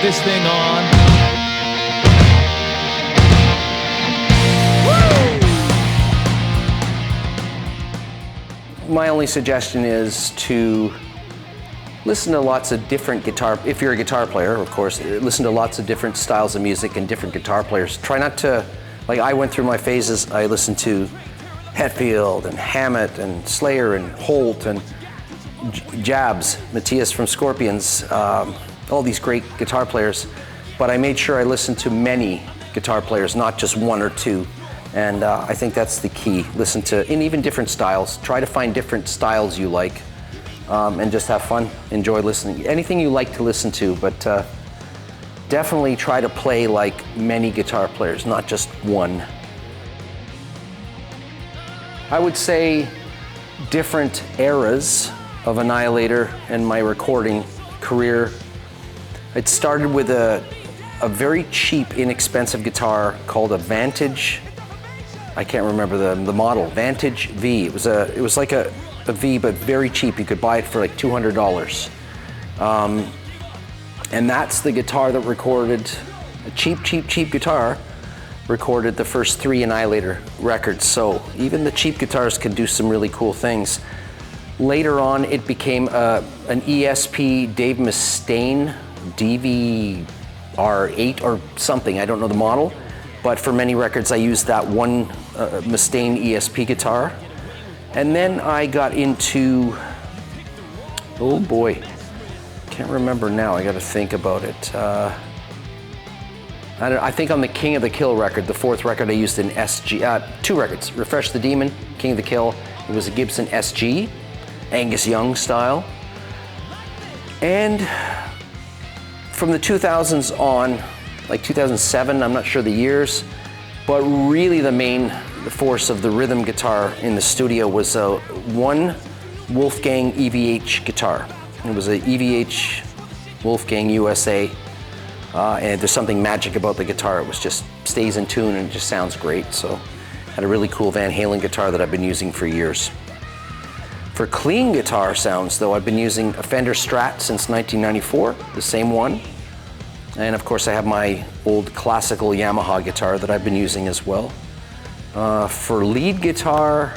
this thing on? My only suggestion is to listen to lots of different guitar, if you're a guitar player, of course, listen to lots of different styles of music and different guitar players. Try not to, like I went through my phases, I listened to Hetfield and Hammett and Slayer and Holt and Jabs, Matthias from Scorpions, all these great guitar players. But I made sure I listened to many guitar players, not just one or two. And I think that's the key. Listen to, in even different styles. Try to find different styles you like and just have fun. Enjoy listening. Anything you like to listen to, but definitely try to play like many guitar players, not just one. I would say different eras of Annihilator and my recording career. It started with a very cheap, inexpensive guitar called a Vantage. I can't remember the model, Vantage V. It was like a V, but very cheap. You could buy it for like $200. And that's the guitar that recorded, a cheap guitar, recorded the first 3 Annihilator records. So even the cheap guitars can do some really cool things. Later on, it became an ESP Dave Mustaine DVR8 or something. I don't know the model. But for many records, I used that one Mustaine ESP guitar. And then I got into, oh boy, can't remember now, I gotta think about it. I think on the King of the Kill record, the 4th record I used an SG, 2 records, Refresh the Demon, King of the Kill. It was a Gibson SG, Angus Young style. And from the 2000s on, like 2007, I'm not sure the years, but really the main force of the rhythm guitar in the studio was one Wolfgang EVH guitar. It was a EVH Wolfgang USA, and there's something magic about the guitar. It was just stays in tune and it just sounds great. So had a really cool Van Halen guitar that I've been using for years. For clean guitar sounds though, I've been using a Fender Strat since 1994, the same one. And of course I have my old classical Yamaha guitar that I've been using as well. For lead guitar,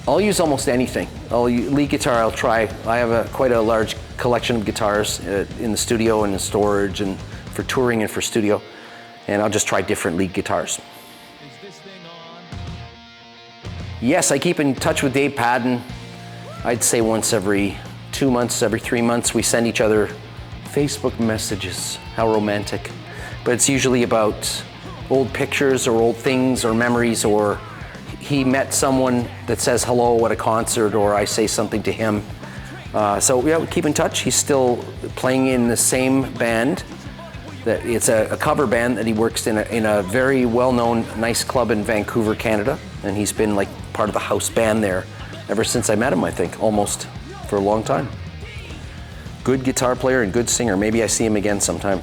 I'll use almost anything. Lead guitar I'll try. I have quite a large collection of guitars in the studio and in storage and for touring and for studio. And I'll just try different lead guitars. Yes, I keep in touch with Dave Padden. I'd say once every 2 months, every 3 months, we send each other Facebook messages. How romantic. But it's usually about old pictures or old things or memories, or he met someone that says hello at a concert, or I say something to him. So yeah, we keep in touch. He's still playing in the same band. It's a cover band that he works in a very well-known, nice club in Vancouver, Canada. And he's been like part of the house band there ever since I met him, I think, almost for a long time. Good guitar player and good singer. Maybe I see him again sometime.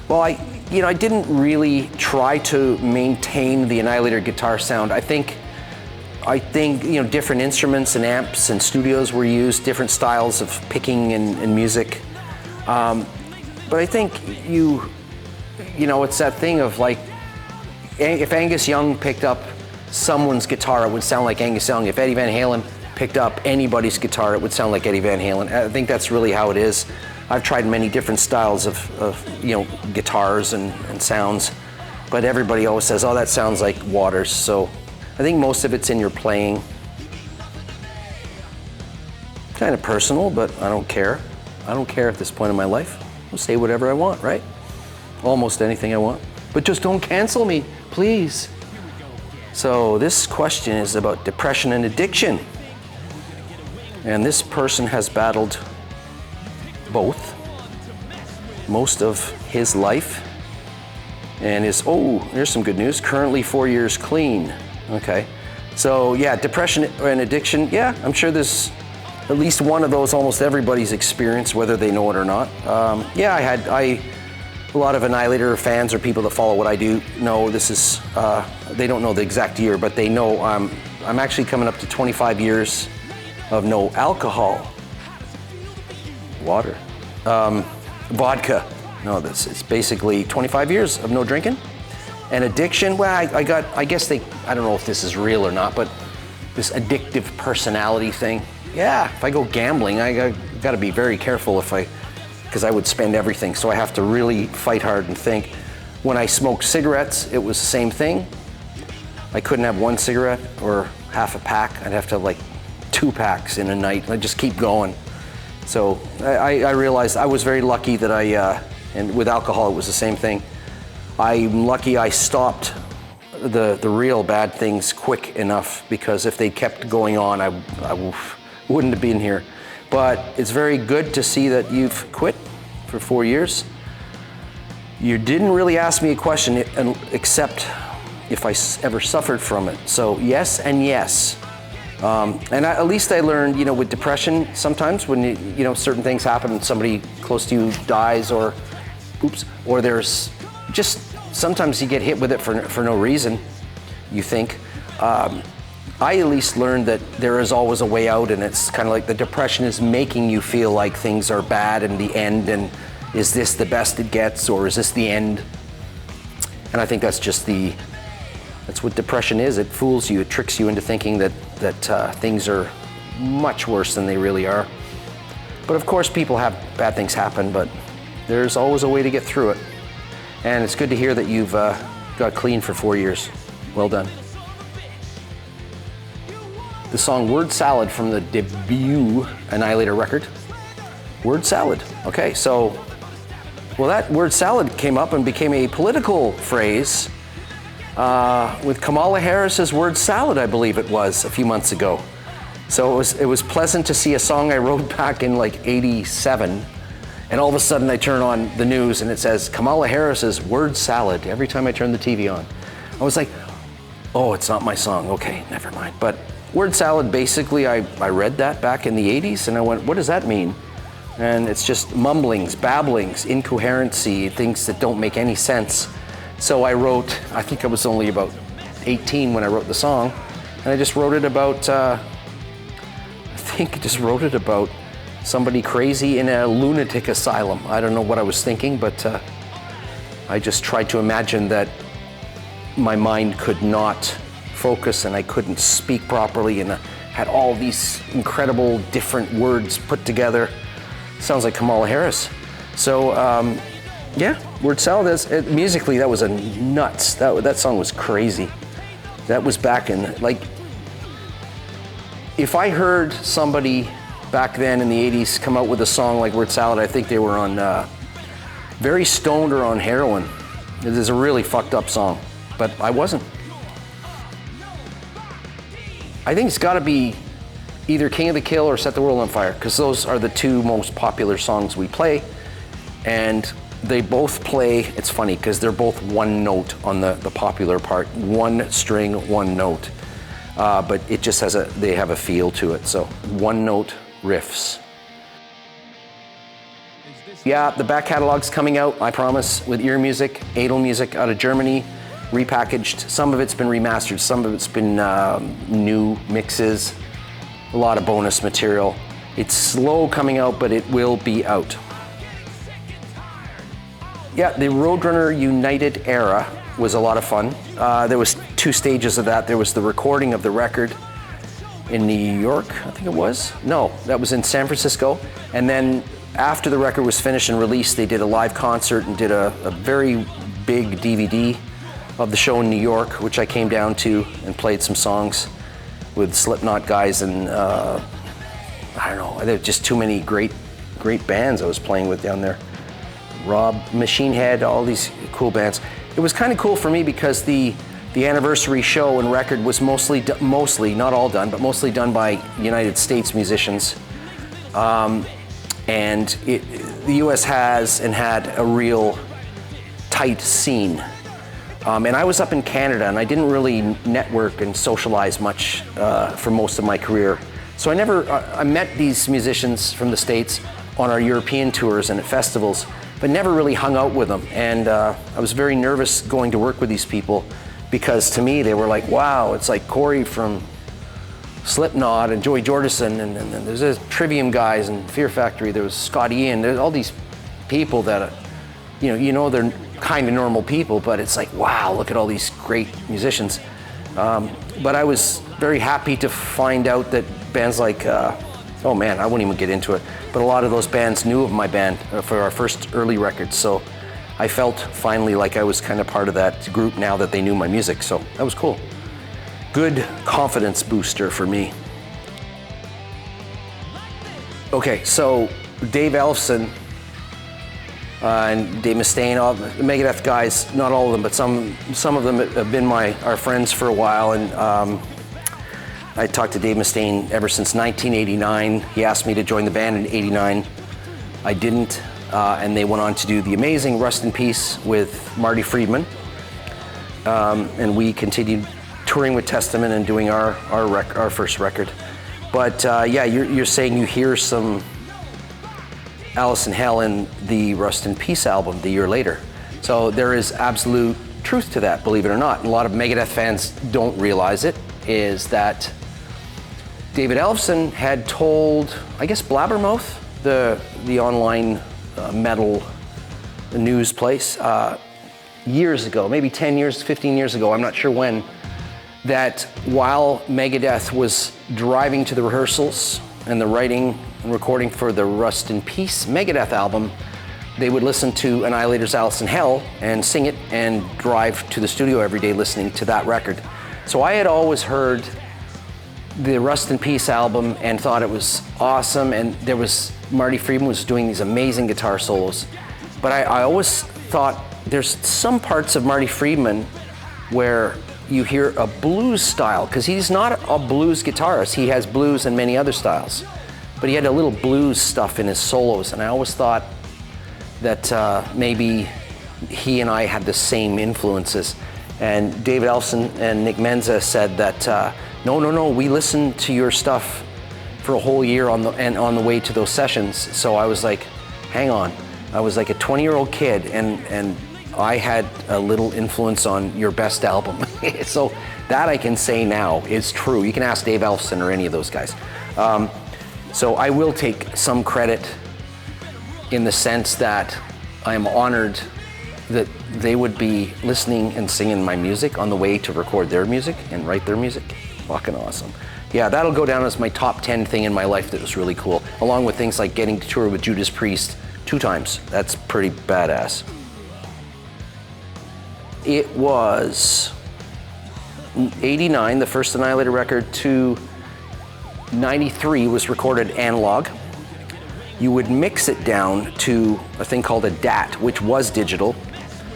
Well, I didn't really try to maintain the Annihilator guitar sound. I think different instruments and amps and studios were used, different styles of picking and music. But I think it's that thing of like, if Angus Young picked up someone's guitar, it would sound like Angus Young. If Eddie Van Halen picked up anybody's guitar, it would sound like Eddie Van Halen. I think that's really how it is. I've tried many different styles of guitars and sounds, but everybody always says, oh, that sounds like Waters. So I think most of it's in your playing. Kind of personal, but I don't care. I don't care at this point in my life. I'll say whatever I want, right? Almost anything I want. But just don't cancel me, please. So this question is about depression and addiction. And this person has battled both most of his life and is, here's some good news, currently 4 years clean. Okay, so yeah, depression and addiction, yeah, I'm sure there's at least one of those almost everybody's experienced, whether they know it or not. A lot of Annihilator fans or people that follow what I do know this is, they don't know the exact year, but they know I'm actually coming up to 25 years of no alcohol. Water. Vodka. No, it's basically 25 years of no drinking. And addiction, well, I guess I don't know if this is real or not, but this addictive personality thing. Yeah, if I go gambling, I got to be very careful because I would spend everything. So I have to really fight hard and think. When I smoked cigarettes, it was the same thing. I couldn't have one cigarette or half a pack. I'd have to have like 2 packs in a night. I'd just keep going. So I realized I was very lucky that and with alcohol, it was the same thing. I'm lucky I stopped the real bad things quick enough, because if they kept going on, I wouldn't have been here. But it's very good to see that you've quit for 4 years. You didn't really ask me a question except if I ever suffered from it. So yes and yes. At least I learned, with depression, sometimes when certain things happen and somebody close to you dies, or there's just sometimes you get hit with it for no reason, you think. I at least learned that there is always a way out, and it's kind of like the depression is making you feel like things are bad and the end, and is this the best it gets, or is this the end? And I think that's what depression is. It fools you, it tricks you into thinking that things are much worse than they really are. But of course people have bad things happen, but there's always a way to get through it. And it's good to hear that you've got clean for 4 years. Well done. The song Word Salad from the debut Annihilator record. Word salad. Okay, so, that word salad came up and became a political phrase with Kamala Harris's word salad, I believe it was, a few months ago. So it was pleasant to see a song I wrote back in like '87, and all of a sudden I turn on the news and it says Kamala Harris's word salad every time I turn the TV on. I was like, oh, it's not my song. Okay, never mind. But word salad, basically, I read that back in the '80s and I went, what does that mean? And it's just mumblings, babblings, incoherency, things that don't make any sense. So I wrote, I think I was only about 18 when I wrote the song, and I just wrote it about, somebody crazy in a lunatic asylum. I don't know what I was thinking, but I just tried to imagine that my mind could not focus and I couldn't speak properly, and had all these incredible different words put together. Sounds like Kamala Harris. So, yeah, word salad, musically, that was a nuts. That song was crazy. That was back in, like, if I heard somebody back then in the '80s come out with a song like Word Salad, I think they were on very stoned or on heroin. It is a really fucked up song, but I wasn't. I think it's gotta be either King of the Kill or Set the World on Fire, because those are the 2 most popular songs we play. And they both play, it's funny, because they're both one note on the popular part, 1 string, 1 note. But it just they have a feel to it, so 1 note riffs. Yeah, the back catalog's coming out, I promise, with ear music, Adel music out of Germany, repackaged. Some of it's been remastered, some of it's been new mixes, a lot of bonus material. It's slow coming out, but it will be out. Yeah, the Roadrunner United era was a lot of fun. There was 2 stages of that. There was the recording of the record in New York, I think it was. No, that was in San Francisco. And then after the record was finished and released, they did a live concert and did a very big DVD of the show in New York, which I came down to and played some songs with Slipknot guys, and I don't know, there were just too many great bands I was playing with down there. Rob, Machine Head, all these cool bands. It was kind of cool for me because the anniversary show and record was mostly, not all done, but mostly done by United States musicians. And the US has and had a real tight scene. And I was up in Canada and I didn't really network and socialize much for most of my career. So I met these musicians from the States on our European tours and at festivals, but never really hung out with them. And I was very nervous going to work with these people because to me they were like, wow, it's like Corey from Slipknot and Joey Jordison, and there's this Trivium guys and Fear Factory. There was Scott Ian. There's all these people that, you know they're kind of normal people, but it's like, wow, look at all these great musicians. But I was very happy to find out that bands like, oh man, I won't even get into it, but a lot of those bands knew of my band for our first early records. So I felt finally like I was kind of part of that group now that they knew my music. So that was cool. Good confidence booster for me. Okay, so Dave Ellefson and Dave Mustaine, all the Megadeth guys, not all of them, but some of them have been our friends for a while. And I talked to Dave Mustaine ever since 1989. He asked me to join the band in '89. I didn't, and they went on to do the amazing Rust in Peace with Marty Friedman. And we continued touring with Testament and doing our first record. But yeah, you're saying you hear some Alice in Hell in the Rust in Peace album the year later. So there is absolute truth to that, believe it or not. And a lot of Megadeth fans don't realize it, is that David Ellefson had told, I guess, Blabbermouth, the online metal news place, years ago, maybe 10 years, 15 years ago, I'm not sure when, that while Megadeth was driving to the rehearsals and the writing and recording for the Rust in Peace Megadeth album, they would listen to Annihilator's Alice in Hell and sing it and drive to the studio every day listening to that record. So I had always heard the Rust in Peace album and thought it was awesome, and there was, Marty Friedman was doing these amazing guitar solos. But I always thought there's some parts of Marty Friedman where you hear a blues style, because he's not a blues guitarist. He has blues and many other styles, but he had a little blues stuff in his solos, and I always thought that maybe he and I had the same influences. And David Ellefson and Nick Menza said that, no, we listened to your stuff for a whole year on the way to those sessions. So I was like, hang on. I was like a 20-year-old kid, and I had a little influence on your best album. So that I can say now is true. You can ask Dave Ellefson or any of those guys. So I will take some credit in the sense that I am honored that they would be listening and singing my music on the way to record their music and write their music. Fucking awesome. Yeah, that'll go down as my top 10 thing in my life that was really cool, along with things like getting to tour with Judas Priest 2 times. That's pretty badass. It was 89, the first Annihilator record, to 93 was recorded analog. You would mix it down to a thing called a DAT, which was digital,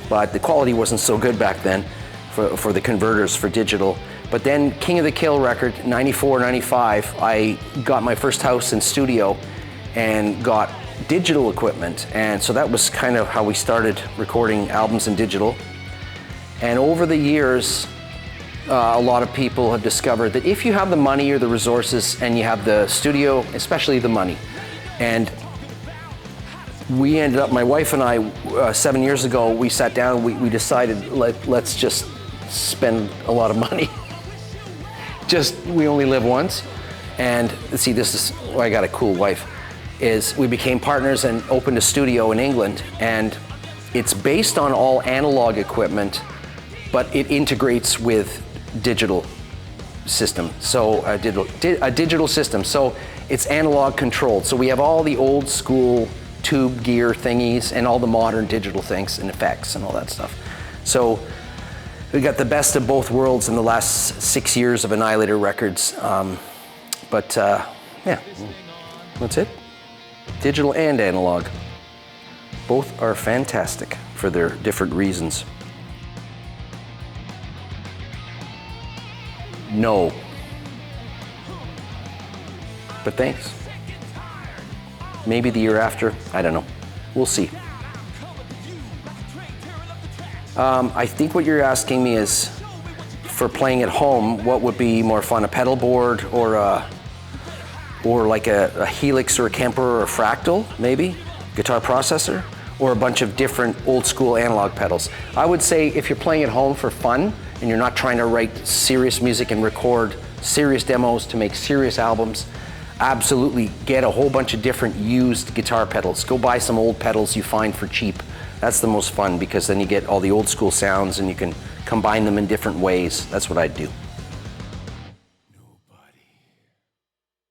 but the quality wasn't so good back then for the converters for digital. But then King of the Kill record, 94, 95, I got my first house and studio and got digital equipment. And so that was kind of how we started recording albums in digital. And over the years, a lot of people have discovered that if you have the money or the resources and you have the studio, especially the money, and we ended up, my wife and I, 7 years ago, we sat down, we decided, let's just spend a lot of money. We only live once. And see, this is why I got a cool wife, is we became partners and opened a studio in England. And it's based on all analog equipment, but it integrates with digital system. So a digital system. So it's analog controlled. So we have all the old school tube gear thingies and all the modern digital things and effects and all that stuff. So we got the best of both worlds in the last 6 years of Annihilator records. Yeah, that's it. Digital and analog. Both are fantastic for their different reasons. No. But thanks. Maybe the year after, I don't know. We'll see. I think what you're asking me is, for playing at home, what would be more fun, a pedal board or like a Helix or a Kemper or a Fractal, maybe? Guitar processor? Or a bunch of different old school analog pedals? I would say if you're playing at home for fun and you're not trying to write serious music and record serious demos, to make serious albums, absolutely get a whole bunch of different used guitar pedals. Go buy some old pedals you find for cheap. That's the most fun, because then you get all the old school sounds and you can combine them in different ways. That's what I'd do.